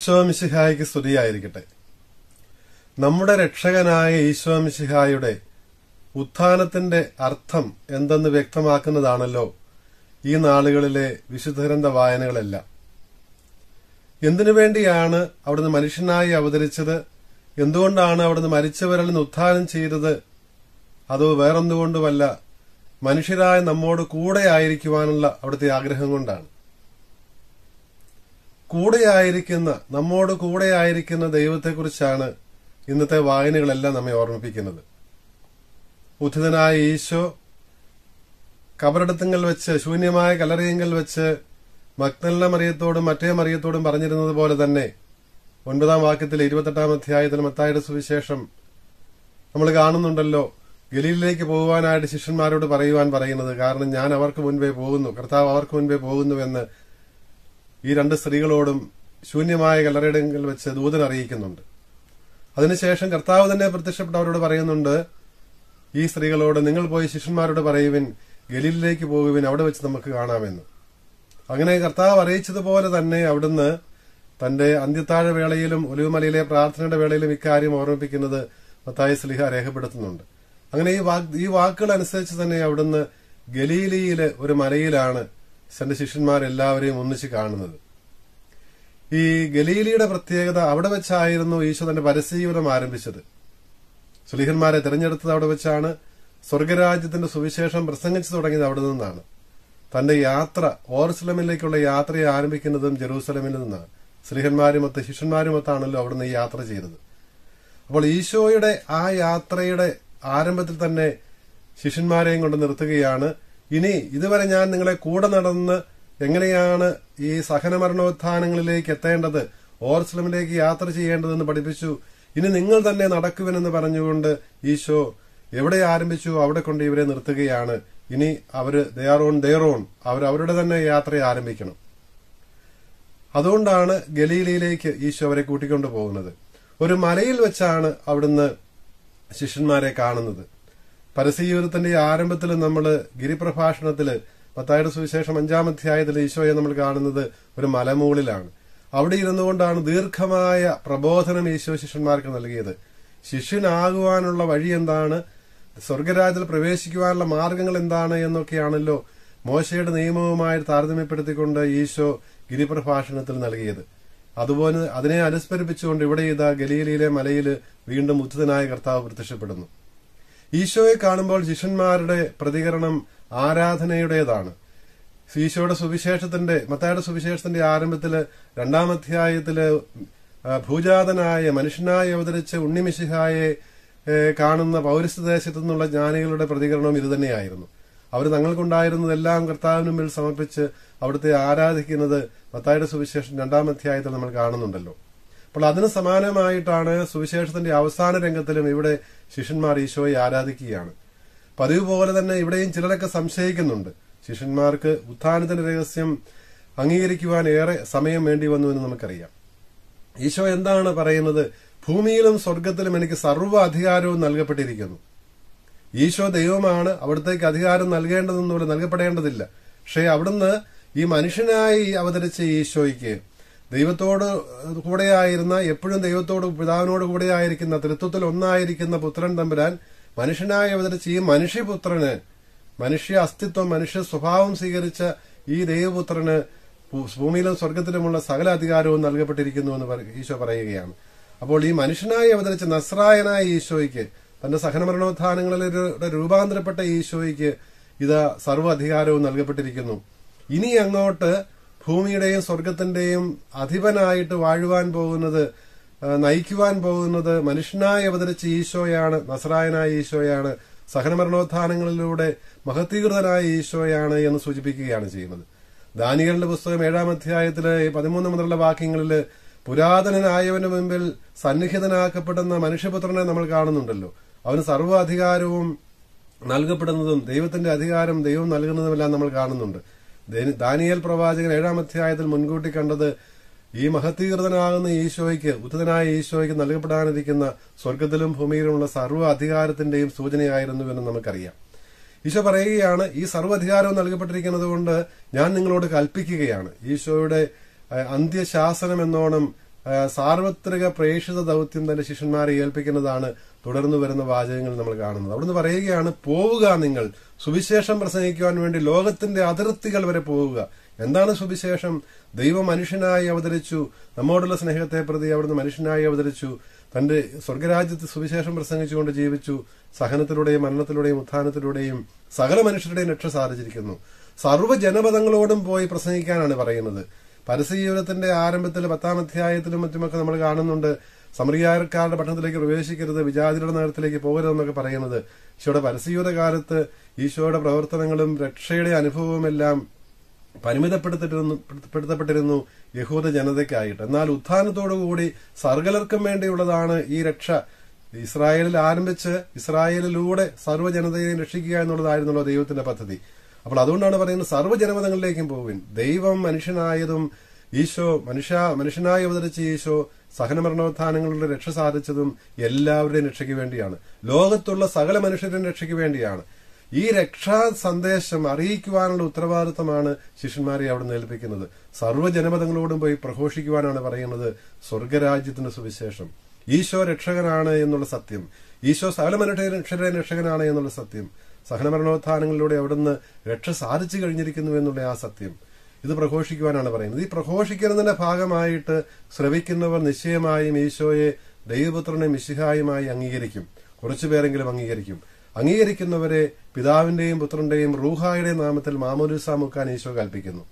ഈശോമിശിഹായ്ക്ക് സ്തുതിയായിരിക്കട്ടെ. നമ്മുടെ രക്ഷകനായ ഈശോമിശിഹായുടെ ഉത്ഥാനത്തിന്റെ അർത്ഥം എന്തെന്ന് വ്യക്തമാക്കുന്നതാണല്ലോ ഈ നാളുകളിലെ വിശുദ്ധഗ്രന്ഥ വായനകളെല്ലാം. എന്തിനു വേണ്ടിയാണ് അവിടുന്ന് മനുഷ്യനായി അവതരിച്ചത്? എന്തുകൊണ്ടാണ് അവിടുന്ന് മരിച്ചവരിൽ നിന്ന് ഉത്ഥാനം ചെയ്തത്? അതോ വേറൊന്നുകൊണ്ടുമല്ല, മനുഷ്യരായ നമ്മോട് കൂടെ ആയിരിക്കുവാനുള്ള അവിടുത്തെ ആഗ്രഹം കൊണ്ടാണ്. നമ്മോട് കൂടെയായിരിക്കുന്ന ദൈവത്തെക്കുറിച്ചാണ് ഇന്നത്തെ വായനകളെല്ലാം നമ്മെ ഓർമ്മിപ്പിക്കുന്നത്. ഉത്ഥിതനായ ഈശോ കബറടത്തിങ്കൽ വെച്ച്, ശൂന്യമായ കല്ലറയിങ്കൽ വെച്ച് മഗ്ദലന മറിയത്തോടും മറ്റേ മറിയത്തോടും പറഞ്ഞിരുന്നത് പോലെ തന്നെ 9-ാം വാക്യത്തിൽ 28-ാം അധ്യായത്തിൽ മത്തായിയുടെ സുവിശേഷം നമ്മൾ കാണുന്നുണ്ടല്ലോ, ഗലീലിലേക്ക് പോകുവാനായിട്ട് ശിഷ്യന്മാരോട് പറയുന്നത്. കാരണം ഞാൻ അവർക്ക് മുൻപേ പോകുന്നു, കർത്താവ് അവർക്ക് മുൻപേ പോകുന്നുവെന്ന് ഈ രണ്ട് സ്ത്രീകളോടും ശൂന്യമായ കല്ലറയിടങ്കിൽ വെച്ച് ദൂതൻ അറിയിക്കുന്നുണ്ട്. അതിനുശേഷം കർത്താവ് തന്നെ പ്രത്യക്ഷപ്പെട്ട് അവരോട് പറയുന്നുണ്ട്, ഈ സ്ത്രീകളോട് നിങ്ങൾ പോയി ശിഷ്യന്മാരോട് പറയുവിൻ, ഗലീലിലേക്ക് പോകുവിൻ, അവിടെ വെച്ച് നമുക്ക് കാണാമെന്ന്. അങ്ങനെ കർത്താവ് അറിയിച്ചതുപോലെ തന്നെ അവിടുന്ന് തന്റെ അന്ത്യത്താഴ വേളയിലും ഒലിവുമലയിലെ പ്രാർത്ഥനയുടെ വേളയിലും ഇക്കാര്യം ഓർമ്മിപ്പിക്കുന്നത് മത്തായി ശ്ലീഹ രേഖപ്പെടുത്തുന്നുണ്ട്. അങ്ങനെ ഈ വാക്കുകൾ അനുസരിച്ച് തന്നെ അവിടുന്ന് ഗലീലിയിലെ ഒരു മലയിലാണ് തന്റെ ശിഷ്യന്മാരെല്ലാവരെയും ഒന്നിച്ച് കാണുന്നത്. ഈ ഗലീലിയുടെ പ്രത്യേകത, അവിടെ വെച്ചായിരുന്നു ഈശോ തന്റെ പരസ്യജീവിതം ആരംഭിച്ചത്. ശ്ലീഹന്മാരെ തിരഞ്ഞെടുത്തത് അവിടെ വെച്ചാണ്. സ്വർഗരാജ്യത്തിന്റെ സുവിശേഷം പ്രസംഗിച്ചു തുടങ്ങിയത് അവിടെ നിന്നാണ്. തന്റെ യാത്ര, ഓർസലമിലേക്കുള്ള യാത്രയെ ആരംഭിക്കുന്നതും ജെറൂസലമിൽ നിന്നാണ്. ശ്ലീഹന്മാരുമൊത്ത് ശിഷ്യന്മാരുമൊത്താണല്ലോ അവിടുന്ന് ഈ യാത്ര ചെയ്തത്. അപ്പോൾ ഈശോയുടെ ആ യാത്രയുടെ ആരംഭത്തിൽ തന്നെ ശിഷ്യന്മാരെയും കൊണ്ട് നിർത്തുകയാണ്. ഇനി ഇതുവരെ ഞാൻ നിങ്ങളെ കൂടെ നടന്ന് എങ്ങനെയാണ് ഈ സഹനമരണോത്ഥാനങ്ങളിലേക്ക് എത്തേണ്ടത്, ഓർസലമിലേക്ക് യാത്ര ചെയ്യേണ്ടതെന്ന് പഠിപ്പിച്ചു. ഇനി നിങ്ങൾ തന്നെ നടക്കുവനെന്ന് പറഞ്ഞുകൊണ്ട് ഈശോ എവിടെ ആരംഭിച്ചു അവിടെ കൊണ്ട് ഇവരെ നിർത്തുകയാണ്. ഇനി അവര് അവരവരുടെ തന്നെ യാത്രയെ ആരംഭിക്കണം. അതുകൊണ്ടാണ് ഗലീലയിലേക്ക് ഈശോ അവരെ കൂട്ടിക്കൊണ്ടു പോകുന്നത്. ഒരു മലയിൽ വെച്ചാണ് അവിടുന്ന് ശിഷ്യന്മാരെ കാണുന്നത്. പരസ്യജീവിതത്തിന്റെ ആരംഭത്തിൽ നമ്മൾ ഗിരിപ്രഭാഷണത്തില് മത്തായിയുടെ സുവിശേഷം 5-ാം അധ്യായത്തിൽ ഈശോയെ നമ്മൾ കാണുന്നത് ഒരു മലമുകളിലാണ്. അവിടെ ഇരുന്നുകൊണ്ടാണ് ദീർഘമായ പ്രബോധനം ഈശോ ശിഷ്യന്മാർക്ക് നൽകിയത്. ശിഷ്യനാകുവാനുള്ള വഴി എന്താണ്, സ്വർഗരാജ്യത്തിൽ പ്രവേശിക്കുവാനുള്ള മാർഗങ്ങൾ എന്താണ് എന്നൊക്കെയാണല്ലോ മോശയുടെ നിയമവുമായി താരതമ്യപ്പെടുത്തിക്കൊണ്ട് ഈശോ ഗിരിപ്രഭാഷണത്തിൽ നൽകിയത്. അതുപോലെ അതിനെ അനുസ്മരിപ്പിച്ചുകൊണ്ട് ഇവിടെ ഇതാ ഗലീലയിലെ മലയിൽ വീണ്ടും ഉത്ഥിതനായ കർത്താവ് പ്രത്യക്ഷപ്പെടുന്നു. ഈശോയെ കാണുമ്പോൾ ശിഷ്യന്മാരുടെ പ്രതികരണം ആരാധനയുടേതാണ്. ഈശോയുടെ സുവിശേഷത്തിന്റെ, മത്തായിയുടെ സുവിശേഷത്തിന്റെ ആരംഭത്തില് 2-ാം അധ്യായത്തില് ഭൂജാതനായ മനുഷ്യനായി അവതരിച്ച ഉണ്ണിമിശിഹായെ കാണുന്ന പൗരസ്ത്യദേശത്തു നിന്നുള്ള ജ്ഞാനികളുടെ പ്രതികരണവും ഇതുതന്നെയായിരുന്നു. അവർ തങ്ങൾക്കുണ്ടായിരുന്നതെല്ലാം കർത്താവിന് മുമ്പിൽ സമർപ്പിച്ച് അവിടുത്തെ ആരാധിക്കുന്നത് മത്തായിയുടെ സുവിശേഷം 2-ാം അധ്യായത്തിൽ നമ്മൾ കാണുന്നുണ്ടല്ലോ. അപ്പോൾ അതിന് സമാനമായിട്ടാണ് സുവിശേഷത്തിന്റെ അവസാന രംഗത്തിലും ഇവിടെ ശിഷ്യന്മാർ ഈശോയെ ആരാധിക്കുകയാണ്. പതിവ് പോലെ തന്നെ ഇവിടെയും ചിലരൊക്കെ സംശയിക്കുന്നുണ്ട്. ശിഷ്യന്മാർക്ക് ഉത്ഥാനത്തിന്റെ രഹസ്യം അംഗീകരിക്കുവാൻ ഏറെ സമയം വേണ്ടി വന്നു എന്ന് നമുക്കറിയാം. ഈശോ എന്താണ് പറയുന്നത്? ഭൂമിയിലും സ്വർഗത്തിലും എനിക്ക് സർവ്വ അധികാരവും നൽകപ്പെട്ടിരിക്കുന്നു. ഈശോ ദൈവമാണ്, അവിടത്തേക്ക് അധികാരം നൽകേണ്ടതെന്നുപോലെ നൽകപ്പെടേണ്ടതില്ല. പക്ഷെ അവിടുന്ന് ഈ മനുഷ്യനായി അവതരിച്ച ഈശോയ്ക്ക് ദൈവത്തോട് കൂടെയായിരുന്ന, എപ്പോഴും ദൈവത്തോട് പിതാവിനോട് കൂടെയായിരിക്കുന്ന, തൃത്വത്തിൽ ഒന്നായിരിക്കുന്ന പുത്രൻ തമ്പുരാൻ മനുഷ്യനായി അവതരിച്ച ഈ മനുഷ്യപുത്രന്, മനുഷ്യ അസ്തിത്വം, മനുഷ്യ സ്വഭാവം സ്വീകരിച്ച ഈ ദൈവപുത്രന് ഭൂമിയിലും സ്വർഗത്തിലുമുള്ള സകല അധികാരവും നൽകപ്പെട്ടിരിക്കുന്നു എന്ന് ഈശോ പറയുകയാണ്. അപ്പോൾ ഈ മനുഷ്യനായി അവതരിച്ച നസ്രായനായ ഈശോയ്ക്ക്, തന്റെ സഹനമരണോത്ഥാനങ്ങളിലൂടെ രൂപാന്തരപ്പെട്ട ഈശോയ്ക്ക് ഇതാ സർവ്വ അധികാരവും നൽകപ്പെട്ടിരിക്കുന്നു. ഇനി അങ്ങോട്ട് ഭൂമിയുടെയും സ്വർഗത്തിന്റെയും അധിപനായിട്ട് വാഴുവാൻ പോകുന്നത്, നയിക്കുവാൻ പോകുന്നത് മനുഷ്യനായി അവതരിച്ച ഈശോയാണ്, നസ്രായനായ ഈശോയാണ്, സഹനമരണോത്ഥാനങ്ങളിലൂടെ മഹത്വീകൃതനായ ഈശോയാണ് എന്ന് സൂചിപ്പിക്കുകയാണ് ചെയ്യുന്നത്. ദാനിയേലിന്റെ പുസ്തകം 7-ാം അധ്യായത്തിലെ 13 മുതലുള്ള വാക്യങ്ങളിൽ പുരാതനനായവന് മുമ്പിൽ സന്നിഹിതനാക്കപ്പെടുന്ന മനുഷ്യപുത്രനെ നമ്മൾ കാണുന്നുണ്ടല്ലോ. അവന് സർവ്വ അധികാരവും നൽകപ്പെടുന്നതും ദൈവത്തിന്റെ അധികാരം ദൈവം നൽകുന്നതുമെല്ലാം നമ്മൾ കാണുന്നുണ്ട്. ദാനിയേൽ പ്രവാചകൻ 7-ാം അധ്യായത്തിൽ മുൻകൂട്ടി കണ്ടത് ഈ മഹത്വീകൃതനാകുന്ന ഈശോയ്ക്ക്, ഉദ്ധതനായ ഈശോയ്ക്ക് നൽകപ്പെടാനിരിക്കുന്ന സ്വർഗത്തിലും ഭൂമിയിലുമുള്ള സർവ്വ അധികാരത്തിന്റെയും സൂചനയായിരുന്നുവെന്ന് നമുക്കറിയാം. ഈശോ പറയുകയാണ്, ഈ സർവ്വ അധികാരവും നൽകപ്പെട്ടിരിക്കുന്നത് കൊണ്ട് ഞാൻ നിങ്ങളോട് കൽപ്പിക്കുകയാണ്. ഈശോയുടെ അന്ത്യശാസനം എന്നോണം സാർവത്രിക പ്രേക്ഷിത ദൗത്യം തന്റെ ശിഷ്യന്മാരെ ഏൽപ്പിക്കുന്നതാണ് തുടർന്നു വരുന്ന വാചകങ്ങൾ നമ്മൾ കാണുന്നത്. അവിടുന്ന് പറയുകയാണ്, പോവുക, നിങ്ങൾ സുവിശേഷം പ്രസംഗിക്കുവാൻ വേണ്ടി ലോകത്തിന്റെ അതിർത്തികൾ വരെ പോവുക. എന്താണ് സുവിശേഷം? ദൈവം മനുഷ്യനായി അവതരിച്ചു, നമ്മോടുള്ള സ്നേഹത്തെ പ്രതി അവിടുന്ന് മനുഷ്യനായി അവതരിച്ചു, തന്റെ സ്വർഗരാജ്യത്ത് സുവിശേഷം പ്രസംഗിച്ചുകൊണ്ട് ജീവിച്ചു, സഹനത്തിലൂടെയും മരണത്തിലൂടെയും ഉത്ഥാനത്തിലൂടെയും സകല മനുഷ്യരുടെയും രക്ഷ സാധിച്ചിരിക്കുന്നു. സർവ്വ ജനപദങ്ങളോടും പോയി പ്രസംഗിക്കാനാണ് പറയുന്നത്. പരസ്യജീവിതത്തിന്റെ ആരംഭത്തിൽ 10-ാം അധ്യായത്തിലും മറ്റുമൊക്കെ നമ്മൾ കാണുന്നുണ്ട്, സമറിയാക്കാരുടെ പട്ടണത്തിലേക്ക് പ്രവേശിക്കരുത്, വിജാതിയുടെ നഗരത്തിലേക്ക് പോകരുതെന്നൊക്കെ പറയുന്നത്. ഈശോയുടെ പരസ്യജീവിത കാലത്ത് ഈശോയുടെ പ്രവർത്തനങ്ങളും രക്ഷയുടെ അനുഭവവുമെല്ലാം പരിമിതപ്പെടുത്തപ്പെട്ടിരുന്നു യഹൂദ ജനതയ്ക്കായിട്ട്. എന്നാൽ ഉത്ഥാനത്തോടുകൂടി സർഗലർക്കും വേണ്ടിയുള്ളതാണ് ഈ രക്ഷ. ഇസ്രായേലിൽ ആരംഭിച്ച് ഇസ്രായേലിലൂടെ സർവ്വജനതയെയും രക്ഷിക്കുക എന്നുള്ളതായിരുന്നല്ലോ ദൈവത്തിന്റെ പദ്ധതി. അപ്പോൾ അതുകൊണ്ടാണ് പറയുന്നത്, സർവ്വജനപദങ്ങളിലേക്കും പോകുവിൻ. ദൈവം മനുഷ്യനായതും ഈശോ മനുഷ്യനായി അവതരിച്ച ഈശോ സഹനമരണോത്ഥാനങ്ങളുടെ രക്ഷ സാധിച്ചതും എല്ലാവരുടെയും രക്ഷയ്ക്ക് വേണ്ടിയാണ്. ലോകത്തുള്ള സകല മനുഷ്യരുടെയും രക്ഷയ്ക്ക് വേണ്ടിയാണ്. ഈ രക്ഷാ സന്ദേശം അറിയിക്കുവാനുള്ള ഉത്തരവാദിത്തമാണ് ശിഷ്യന്മാരെ അവിടെ ഏൽപ്പിക്കുന്നത്. സർവ്വജനപദങ്ങളോടും പോയി പ്രഘോഷിക്കുവാനാണ് പറയുന്നത് സ്വർഗരാജ്യത്തിന്റെ സുവിശേഷം. ഈശോ രക്ഷകനാണ് എന്നുള്ള സത്യം, ഈശോ സകല മനുഷ്യരുടെ രക്ഷകനാണ് എന്നുള്ള സത്യം, സഹനമരണോത്ഥാനങ്ങളിലൂടെ അവിടുന്ന് രക്ഷ സാധിച്ചു കഴിഞ്ഞിരിക്കുന്നു എന്നുള്ള ആ സത്യം, ഇത് പ്രഘോഷിക്കുവാനാണ് പറയുന്നത്. ഈ പ്രഘോഷിക്കുന്നതിന്റെ ഭാഗമായിട്ട് ശ്രവിക്കുന്നവർ നിശ്ചയമായും ഈശോയെ ദൈവപുത്രനെ മിശിഹായുമായി അംഗീകരിക്കും. കുറച്ചുപേരെങ്കിലും അംഗീകരിക്കും. അംഗീകരിക്കുന്നവരെ പിതാവിന്റെയും പുത്രന്റെയും റൂഹായുടെയും നാമത്തിൽ മാമോദീസ മുക്കാൻ ഈശോ കൽപ്പിക്കുന്നു.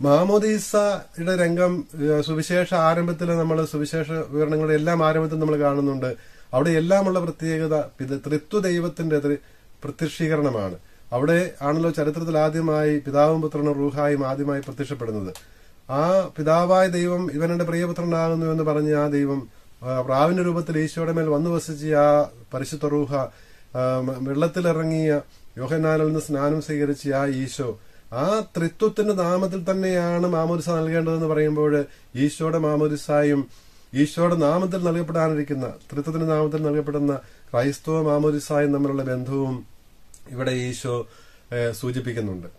മാമോദീസയുടെ രംഗം സുവിശേഷ ആരംഭത്തിൽ നമ്മൾ സുവിശേഷ വിവരണങ്ങളുടെ എല്ലാം ആരംഭത്തിൽ നമ്മൾ കാണുന്നുണ്ട്. അവിടെ എല്ലാമുള്ള പ്രത്യേകത ത്രിത്വ ദൈവത്തിന്റെ പ്രത്യക്ഷീകരണമാണ്. അവിടെ ആണല്ലോ ചരിത്രത്തിൽ ആദ്യമായി പിതാവും പുത്രനും റൂഹായും ആദ്യമായി പ്രത്യക്ഷപ്പെടുന്നത്. ആ പിതാവായ ദൈവം ഇവനെന്റെ പ്രിയപുത്രനാകുന്നു എന്ന് പറഞ്ഞ ആ ദൈവം പ്രാവിന്റെ രൂപത്തിൽ ഈശോയുടെ മേൽ വന്നു വസിച്ച ആ പരിശുദ്ധ റൂഹ, വെള്ളത്തിലിറങ്ങിയ യോഹന്നാനിൽ നിന്ന് സ്നാനം സ്വീകരിച്ച ആ ഈശോ, ആ ത്രിത്വത്തിന്റെ നാമത്തിൽ തന്നെയാണ് മാമോദിസ നൽകേണ്ടതെന്ന് പറയുമ്പോൾ ഈശോയുടെ മാമോദിസായും ഈശോയുടെ നാമത്തിൽ നൽകപ്പെടാനിരിക്കുന്ന ത്രിത്വത്തിന്റെ നാമത്തിൽ നൽകപ്പെടുന്ന ക്രൈസ്തവ മാമോദിസായും തമ്മിലുള്ള ബന്ധവും ഇവിടെ ഈശോ സൂചിപ്പിക്കുന്നുണ്ട്.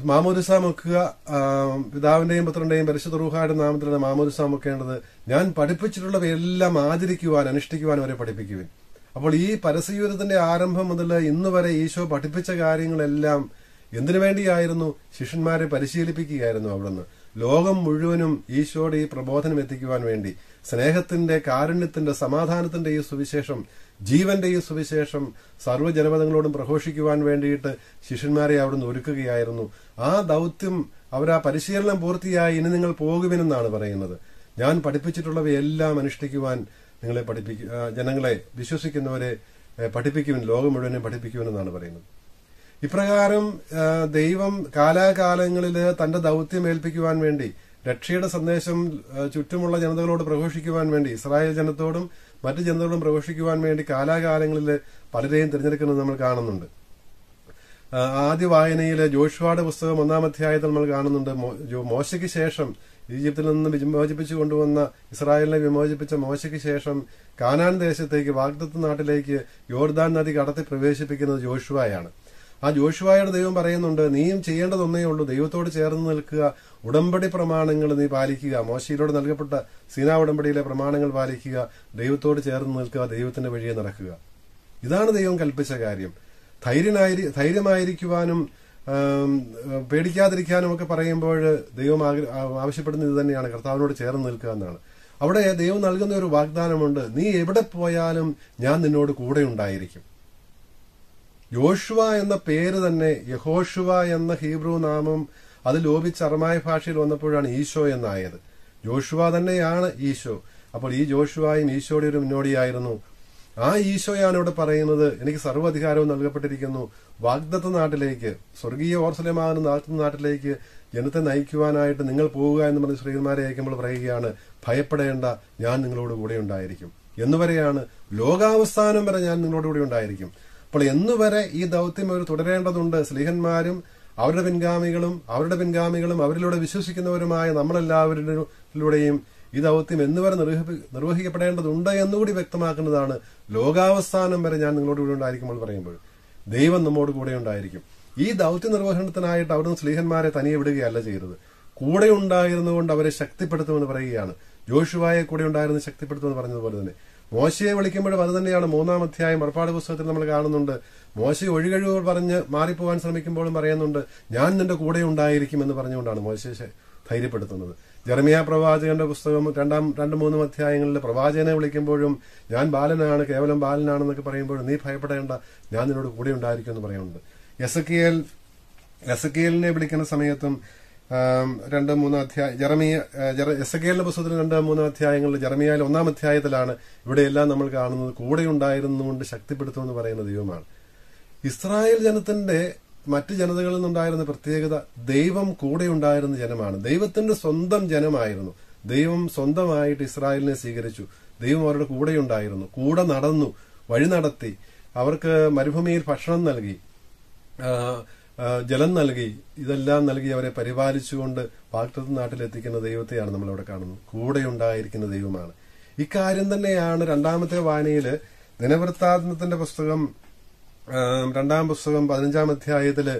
മാമോദിസ മുക്കുക, പിതാവിന്റെയും പുത്രന്റെയും പരിശുദ്ധ റൂഹായുടെ നാമത്തിലാണ് മാമോദിസ മുക്കേണ്ടത്. ഞാൻ പഠിപ്പിച്ചിട്ടുള്ളവയെല്ലാം ആചരിക്കുവാൻ അനുഷ്ഠിക്കുവാൻ വരെ പഠിപ്പിക്കുവാൻ. അപ്പോൾ ഈ പരസ്യജീവിതത്തിന്റെ ആരംഭം മുതൽ ഇന്ന് വരെ ഈശോ പഠിപ്പിച്ച കാര്യങ്ങളെല്ലാം എന്തിനു വേണ്ടിയായിരുന്നു? ശിഷ്യന്മാരെ പരിശീലിപ്പിക്കുകയായിരുന്നു. അവിടുന്ന് ലോകം മുഴുവനും ഈശോയുടെ ഈ പ്രബോധനം എത്തിക്കുവാൻ വേണ്ടി, സ്നേഹത്തിന്റെ, കാരുണ്യത്തിന്റെ, സമാധാനത്തിന്റെ ഈ സുവിശേഷം, ജീവന്റെ ഈ സുവിശേഷം സർവ്വജനപദങ്ങളോടും പ്രഘോഷിക്കുവാൻ വേണ്ടിയിട്ട് ശിഷ്യന്മാരെ അവിടുന്ന് ഒരുക്കുകയായിരുന്നു. ആ ദൗത്യം അവരാ പരിശീലനം പൂർത്തിയായി ഇനി നിങ്ങൾ പോകുവിനെന്നാണ് പറയുന്നത്. ഞാൻ പഠിപ്പിച്ചിട്ടുള്ളവയെല്ലാം അനുഷ്ഠിക്കുവാൻ നിങ്ങളെ ജനങ്ങളെ, വിശ്വസിക്കുന്നവരെ പഠിപ്പിക്കുവിൻ, ലോകം മുഴുവനും പഠിപ്പിക്കുവിനെന്നാണ് പറയുന്നത്. ഇപ്രകാരം ദൈവം കാലാകാലങ്ങളിൽ തന്റെ ദൗത്യം ഏൽപ്പിക്കുവാൻ വേണ്ടി, രക്ഷയുടെ സന്ദേശം ചുറ്റുമുള്ള ജനതകളോട് പ്രഘോഷിക്കുവാൻ വേണ്ടി, ഇസ്രായേൽ ജനത്തോടും മറ്റു ജനതകളോടും പ്രഘോഷിക്കുവാൻ വേണ്ടി കാലാകാലങ്ങളിൽ പലരെയും തിരഞ്ഞെടുക്കുന്നത് നമ്മൾ കാണുന്നുണ്ട്. ആദ്യ വായനയിൽ ജോഷുവയുടെ പുസ്തകം 1-ാം അധ്യായത്തിൽ നമ്മൾ കാണുന്നുണ്ട്. മോശയ്ക്ക് ശേഷം, ഈജിപ്തിൽ നിന്ന് വിമോചിപ്പിച്ചു കൊണ്ടുവന്ന, ഇസ്രായേലിനെ വിമോചിപ്പിച്ച മോശയ്ക്ക് ശേഷം കാനാൻ ദേശത്തേക്ക്, വാഗ്ദത്ത നാട്ടിലേക്ക് യോർദാൻ നദി കടത്തി പ്രവേശിപ്പിക്കുന്നത് ജോഷുവയാണ്. ആ ജോഷുവയുടെ ദൈവം പറയുന്നുണ്ട്, നീയും ചെയ്യേണ്ടതൊന്നേ ഉള്ളൂ, ദൈവത്തോട് ചേർന്ന് നിൽക്കുക, ഉടമ്പടി പ്രമാണങ്ങൾ നീ പാലിക്കുക, മോശയിലൂടെ നൽകപ്പെട്ട സീനാ ഉടമ്പടിയിലെ പ്രമാണങ്ങൾ പാലിക്കുക, ദൈവത്തോട് ചേർന്ന് നിൽക്കുക, ദൈവത്തിന്റെ വഴിയെ നടക്കുക. ഇതാണ് ദൈവം കൽപ്പിച്ച കാര്യം. ധൈര്യമായിരിക്കുവാനും പേടിക്കാതിരിക്കാനും ഒക്കെ പറയുമ്പോൾ ദൈവം ആവശ്യപ്പെടുന്നത് ഇത് തന്നെയാണ്, കർത്താവിനോട് ചേർന്ന് നിൽക്കുക എന്നാണ്. അവിടെ ദൈവം നൽകുന്ന ഒരു വാഗ്ദാനമുണ്ട്, നീ എവിടെ പോയാലും ഞാൻ നിന്നോട് കൂടെ ഉണ്ടായിരിക്കും. യോശുവ എന്ന പേര് തന്നെ യഹോഷുവ എന്ന ഹീബ്രു നാമം അത് ലോപിച്ച് അറമായ ഭാഷയിൽ വന്നപ്പോഴാണ് ഈശോ എന്നായത്. ജോഷുവ തന്നെയാണ് ഈശോ. അപ്പോൾ ഈ ജോഷുവായും ഈശോയുടെ ഒരു മുന്നോടിയായിരുന്നു. ആ ഈശോയാണ് ഇവിടെ പറയുന്നത്, എനിക്ക് സർവ്വധികാരവും നൽകപ്പെട്ടിരിക്കുന്നു, വാഗ്ദത്ത നാട്ടിലേക്ക്, സ്വർഗീയ ഓർസലേമാകുന്ന നാട്ടിലേക്ക് ജനത്തെ നയിക്കുവാനായിട്ട് നിങ്ങൾ പോവുക എന്ന് പറഞ്ഞ് ശ്രീകന്മാരെ അയക്കുമ്പോൾ പറയുകയാണ്, ഭയപ്പെടേണ്ട, ഞാൻ നിങ്ങളോട് കൂടെ ഉണ്ടായിരിക്കും. എന്നുവരെയാണ്, ലോകാവസാനം വരെ ഞാൻ നിങ്ങളോട് കൂടെ ഉണ്ടായിരിക്കും. അപ്പോൾ എന്നുവരെ ഈ ദൗത്യം അവർ തുടരേണ്ടതുണ്ട്. സ്ലീഹന്മാരും അവരുടെ പിൻഗാമികളും അവരിലൂടെ വിശ്വസിക്കുന്നവരുമായ നമ്മളെല്ലാവരിലൂടെയും ഈ ദൗത്യം എന്നുവരെ നിർവഹിക്കപ്പെടേണ്ടതുണ്ട് എന്നുകൂടി വ്യക്തമാക്കുന്നതാണ് ലോകാവസാനം വരെ ഞാൻ നിങ്ങളോട് കൂടെ ഉണ്ടായിരിക്കുമ്പോൾ പറയുമ്പോൾ ദൈവം നമ്മോട് കൂടെ ഉണ്ടായിരിക്കും. ഈ ദൗത്യ നിർവഹണത്തിനായിട്ട് അവിടുന്ന് സ്ലീഹന്മാരെ തനിയെ വിടുകയല്ല ചെയ്തത്. കൂടെ ഉണ്ടായിരുന്നുകൊണ്ട് അവരെ ശക്തിപ്പെടുത്തുമെന്ന് പറയുകയാണ്. ജോഷുവായെ കൂടെ ഉണ്ടായിരുന്ന് ശക്തിപ്പെടുത്തുമെന്ന് പറഞ്ഞതുപോലെ തന്നെ മോശയെ വിളിക്കുമ്പോഴും അത് തന്നെയാണ്. 3-ാം അധ്യായം പുറപ്പാട് പുസ്തകത്തിൽ നമ്മൾ കാണുന്നുണ്ട്. മോശ ഒഴികഴിവുകൾ പറഞ്ഞ് മാറിപ്പോകാൻ ശ്രമിക്കുമ്പോഴും പറയുന്നുണ്ട്, ഞാൻ നിന്റെ കൂടെ ഉണ്ടായിരിക്കും എന്ന് പറഞ്ഞുകൊണ്ടാണ് മോശയെ ധൈര്യപ്പെടുത്തുന്നത്. ജെറമിയ പ്രവാചകന്റെ പുസ്തകം 2-3 അധ്യായങ്ങളിൽ പ്രവാചകനെ വിളിക്കുമ്പോഴും ഞാൻ ബാലനാണ്, കേവലം ബാലനാണെന്നൊക്കെ പറയുമ്പോഴും നീ ഭയപ്പെടേണ്ട, ഞാൻ നിന്നോട് കൂടെ ഉണ്ടായിരിക്കും എന്ന് പറയുന്നുണ്ട്. എസക്കിയേലിനെ വിളിക്കുന്ന സമയത്തും 2-3 അധ്യായം എസക്കിയേലിന്റെ പുസ്തകത്തിൽ 2-3 അധ്യായങ്ങളിൽ ജെറമിയയിൽ 1-ാം അധ്യായത്തിലാണ് ഇവിടെയെല്ലാം നമ്മൾ കാണുന്നത് കൂടെ ഉണ്ടായിരുന്നുകൊണ്ട് ശക്തിപ്പെടുത്തുമെന്ന് പറയുന്ന ദൈവമാണ്. ഇസ്രായേൽ ജനത്തിന്റെ മറ്റ് ജനതകളിൽ നിന്നുണ്ടായിരുന്ന പ്രത്യേകത ദൈവം കൂടെ ഉണ്ടായിരുന്ന ജനമാണ്. ദൈവത്തിന്റെ സ്വന്തം ജനമായിരുന്നു. ദൈവം സ്വന്തമായിട്ട് ഇസ്രായേലിനെ സ്വീകരിച്ചു. ദൈവം അവരുടെ കൂടെ ഉണ്ടായിരുന്നു, കൂടെ നടന്നു, വഴി നടത്തി, അവർക്ക് മരുഭൂമിയിൽ ഭക്ഷണം നൽകി, ജലം നൽകി, ഇതെല്ലാം നൽകി അവരെ പരിപാലിച്ചുകൊണ്ട് വാഗ്ദത്ത നാട്ടിലെത്തിക്കുന്ന ദൈവത്തെയാണ് നമ്മളവിടെ കാണുന്നത്. കൂടെ ഉണ്ടായിരിക്കുന്ന ദൈവമാണ്. ഇക്കാര്യം തന്നെയാണ് 2-ാമത്തെ വായനയില് ദിനവൃത്താന്തത്തിന്റെ പുസ്തകം 2-ാം പുസ്തകം 15-ാം അധ്യായത്തില്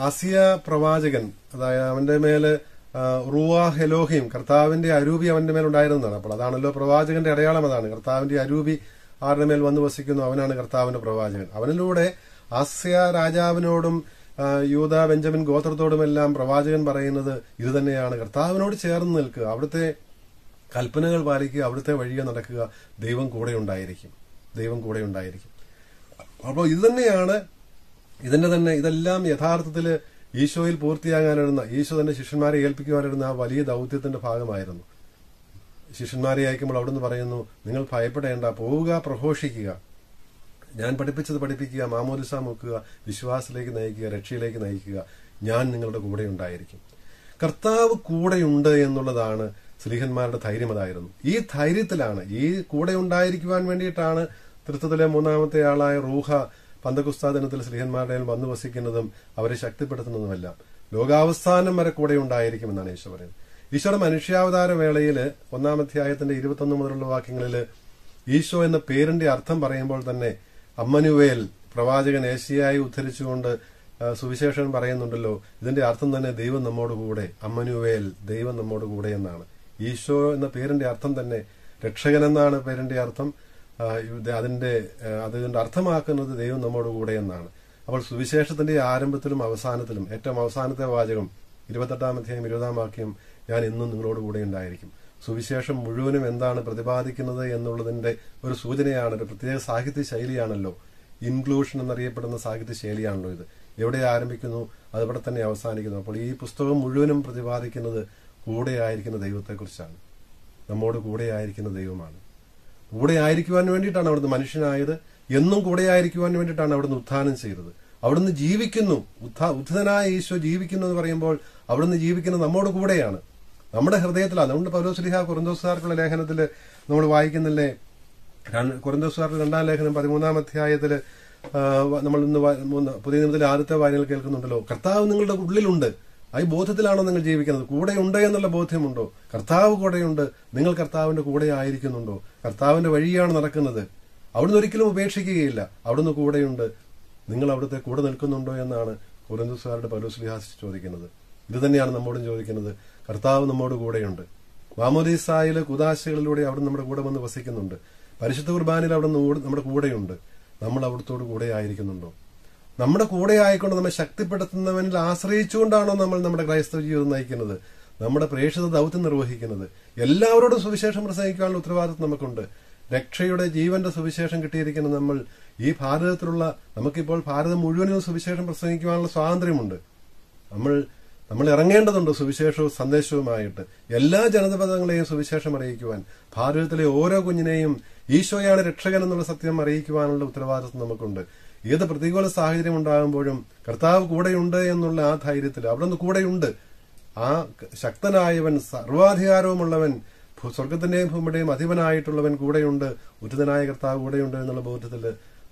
ആസിയ പ്രവാചകൻ, അതായത് അവന്റെ മേല് റൂവാഹ് എലോഹിം, കർത്താവിന്റെ അരൂപി അവന്റെ മേൽ ഉണ്ടായിരുന്നതാണ്. അപ്പോൾ അതാണല്ലോ പ്രവാചകന്റെ അടയാളം. അതാണ് കർത്താവിന്റെ അരൂപി ആരുടെ മേൽ വന്നു വസിക്കുന്നു, അവനാണ് കർത്താവിന്റെ പ്രവാചകൻ. അവനിലൂടെ ആസ്യ രാജാവിനോടും യൂദാ ബെഞ്ചമിൻ ഗോത്രത്തോടുമെല്ലാം പ്രവാചകൻ പറയുന്നത് ഇത് തന്നെയാണ്. കർത്താവിനോട് ചേർന്ന് നിൽക്കുക, അവിടുത്തെ കൽപ്പനകൾ പാലിക്കുക, അവിടുത്തെ വഴിയെ നടക്കുക, ദൈവം കൂടെ ഉണ്ടായിരിക്കും. അപ്പോൾ ഇത് തന്നെയാണ് ഇതെല്ലാം യഥാർത്ഥത്തിൽ ഈശോയിൽ പൂർത്തിയാകാനിരുന്ന, ഈശോ തന്റെ ശിഷ്യന്മാരെ ഏൽപ്പിക്കുവാനിരുന്ന ആ വലിയ ദൗത്യത്തിന്റെ ഭാഗമായിരുന്നു. ശിഷ്യന്മാരെ അയക്കുമ്പോൾ അവിടുന്ന് പറയുന്നു, നിങ്ങൾ ഭയപ്പെടേണ്ട, പോവുക, പ്രഘോഷിക്കുക, ഞാൻ പഠിപ്പിച്ചത് പഠിപ്പിക്കുക, മാമോദിസ മുക്കുക, വിശ്വാസത്തിലേക്ക് നയിക്കുക, രക്ഷയിലേക്ക് നയിക്കുക, ഞാൻ നിങ്ങളുടെ കൂടെ ഉണ്ടായിരിക്കും. കർത്താവ് കൂടെയുണ്ട് എന്നുള്ളതാണ് സ്ലീഹന്മാരുടെ ധൈര്യം. അതായിരുന്നു ഈ ധൈര്യത്തിലാണ്, ഈ കൂടെ ഉണ്ടായിരിക്കുവാൻ വേണ്ടിയിട്ടാണ് തൃത്വത്തിലെ 3-ാമത്തെ ആളായ റൂഹ പന്തക്കുസ്താ ദിനത്തിൽ സ്ലീഹന്മാരുടെ വന്നു വസിക്കുന്നതും അവരെ ശക്തിപ്പെടുത്തുന്നതുമെല്ലാം. ലോകാവസാനം വരെ കൂടെ ഉണ്ടായിരിക്കുമെന്നാണ് ഈശോ പറയുന്നത്. ഈശോയുടെ മനുഷ്യാവതാര വേളയില് 1-ാം അധ്യായത്തിന്റെ 21 മുതലുള്ള വാക്യങ്ങളില് ഈശോ എന്ന പേരിന്റെ അർത്ഥം പറയുമ്പോൾ തന്നെ അമ്മനുവേൽ പ്രവാചകൻ ഏശയ്യായി ഉദ്ധരിച്ചുകൊണ്ട് സുവിശേഷൻ പറയുന്നുണ്ടല്ലോ, ഇതിന്റെ അർത്ഥം തന്നെ ദൈവം നമ്മോട് കൂടെ, അമ്മനുവേൽ, ദൈവം നമ്മോട് കൂടെ എന്നാണ്. ഈശോ എന്ന പേരിന്റെ അർത്ഥം തന്നെ രക്ഷകൻ എന്നാണ് പേരിന്റെ അർത്ഥം. അതിന്റെ അർത്ഥമാക്കുന്നത് ദൈവം നമ്മോട് കൂടെ എന്നാണ്. അപ്പോൾ സുവിശേഷത്തിന്റെ ആരംഭത്തിലും അവസാനത്തിലും ഏറ്റവും അവസാനത്തെ വാചകം 28-ാം അധ്യായം 20-ാം വാക്യം, ഞാൻ എന്നും നിങ്ങളോട് കൂടെ ഉണ്ടായിരിക്കും. സുവിശേഷം മുഴുവനും എന്താണ് പ്രതിപാദിക്കുന്നത് എന്നുള്ളതിന്റെ ഒരു സൂചനയാണ്, ഒരു പ്രത്യേക സാഹിത്യ ശൈലിയാണല്ലോ. ഇൻക്ലൂഷൻ എന്നറിയപ്പെടുന്ന സാഹിത്യ ശൈലിയാണല്ലോ ഇത്. എവിടെ ആരംഭിക്കുന്നു അതവിടെ തന്നെ അവസാനിക്കുന്നു. അപ്പോൾ ഈ പുസ്തകം മുഴുവനും പ്രതിപാദിക്കുന്നത് കൂടെ ആയിരിക്കുന്ന ദൈവത്തെക്കുറിച്ചാണ്. നമ്മോട് കൂടെ ആയിരിക്കുന്ന ദൈവമാണ്. കൂടെ ആയിരിക്കുവാൻ വേണ്ടിയിട്ടാണ് അവിടുന്ന് മനുഷ്യനായത്. എന്നും കൂടെ ആയിരിക്കുവാൻ വേണ്ടിയിട്ടാണ് അവിടുന്ന് ഉത്ഥാനം ചെയ്തത്. അവിടുന്ന് ജീവിക്കുന്നു, ഉത്ഥിതനായ ഈശോ ജീവിക്കുന്നു എന്ന് പറയുമ്പോൾ അവിടുന്ന് ജീവിക്കുന്നത് നമ്മോട് കൂടെയാണ്, നമ്മുടെ ഹൃദയത്തിലാണ്. അതുകൊണ്ട് പൗലോസ്ലീഹ കൊരിന്തോസുകാർക്കുള്ള ലേഖനത്തില് നമ്മൾ വായിക്കുന്നില്ലേ, കൊരിന്തോസുകാർക്ക് 2-ാം ലേഖനം 13-ാം അധ്യായത്തില് നമ്മൾ ഇന്ന് പുതിയ നിയമത്തിലെ ആദ്യത്തെ വായനയിൽ കേൾക്കുന്നുണ്ടല്ലോ, കർത്താവ് നിങ്ങളുടെ ഉള്ളിലുണ്ട്. ആ ബോധത്തിലാണോ നിങ്ങൾ ജീവിക്കുന്നത്? കൂടെയുണ്ട് എന്നുള്ള ബോധ്യമുണ്ടോ? കർത്താവ് കൂടെയുണ്ട്, നിങ്ങൾ കർത്താവിന്റെ കൂടെ ആയിരിക്കുന്നുണ്ടോ? കർത്താവിന്റെ വഴിയാണ് നടക്കുന്നത്. അവിടുന്ന് ഒരിക്കലും ഉപേക്ഷിക്കുകയില്ല. അവിടുന്ന് കൂടെയുണ്ട്, നിങ്ങൾ അവിടുത്തെ കൂടെ നിൽക്കുന്നുണ്ടോ എന്നാണ് കൊരിന്തോസുകാരുടെ പൗലോസ്ലീഹ ചോദിക്കുന്നത്. ഇത് തന്നെയാണ് നമ്മോടും ചോദിക്കുന്നത്. കർത്താവ് നമ്മോട് കൂടെയുണ്ട്. മാമോദീസായിലെ കുദാശകളിലൂടെ അവിടുന്ന് നമ്മുടെ കൂടെ വന്ന് വസിക്കുന്നുണ്ട്. പരിശുദ്ധ കുർബാനയിൽ അവിടുന്ന് നമ്മുടെ കൂടെയുണ്ട്. നമ്മൾ അവിടുത്തോട് കൂടെ ആയിരിക്കുന്നുണ്ടോ? നമ്മുടെ കൂടെ ആയിക്കൊണ്ട് നമ്മെ ശക്തിപ്പെടുത്തുന്നവനിൽ ആശ്രയിച്ചുകൊണ്ടാണോ നമ്മൾ നമ്മുടെ ക്രൈസ്തവ ജീവിതം നയിക്കുന്നത്, നമ്മുടെ പ്രേക്ഷിത ദൗത്യം നിർവഹിക്കുന്നത്? എല്ലാവരോടും സുവിശേഷം പ്രസംഗിക്കാനുള്ള ഉത്തരവാദിത്വം നമുക്കുണ്ട്. രക്ഷയുടെ ജീവന്റെ സുവിശേഷം കിട്ടിയിരിക്കുന്ന നമ്മൾ ഈ ഭാരതത്തിലുള്ള, നമുക്കിപ്പോൾ ഭാരതം മുഴുവനും സുവിശേഷം പ്രസംഗിക്കുവാനുള്ള സ്വാതന്ത്ര്യമുണ്ട്. നമ്മൾ ഇറങ്ങേണ്ടതുണ്ട് സുവിശേഷവും സന്ദേശവുമായിട്ട്. എല്ലാ ജനപദങ്ങളെയും സുവിശേഷം അറിയിക്കുവാൻ, ഭാരതത്തിലെ ഓരോ കുഞ്ഞിനെയും ഈശോയാണ് രക്ഷകൻ എന്നുള്ള സത്യം അറിയിക്കുവാനുള്ള ഉത്തരവാദിത്വം നമുക്കുണ്ട്. ഏത് പ്രതികൂല സാഹചര്യം ഉണ്ടാകുമ്പോഴും കർത്താവ് കൂടെയുണ്ട് എന്നുള്ള ആ ധൈര്യത്തിൽ, അവിടെ നിന്ന് കൂടെയുണ്ട്. ആ ശക്തനായവൻ, സർവാധികാരവുമുള്ളവൻ, സ്വർഗത്തിന്റെയും ഭൂമിയുടെയും അധിപനായിട്ടുള്ളവൻ കൂടെയുണ്ട്, ഉചിതനായ കർത്താവ് കൂടെയുണ്ട് എന്നുള്ള ബോധ്യത്തിൽ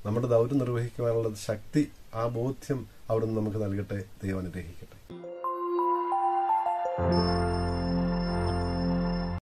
നമ്മുടെ ദൗത്യം നിർവഹിക്കുവാനുള്ള ശക്തി, ആ ബോധ്യം, ആ അവിടുന്ന് നമുക്ക് നൽകട്ടെ. ദൈവം അനുഗ്രഹിക്കട്ടെ.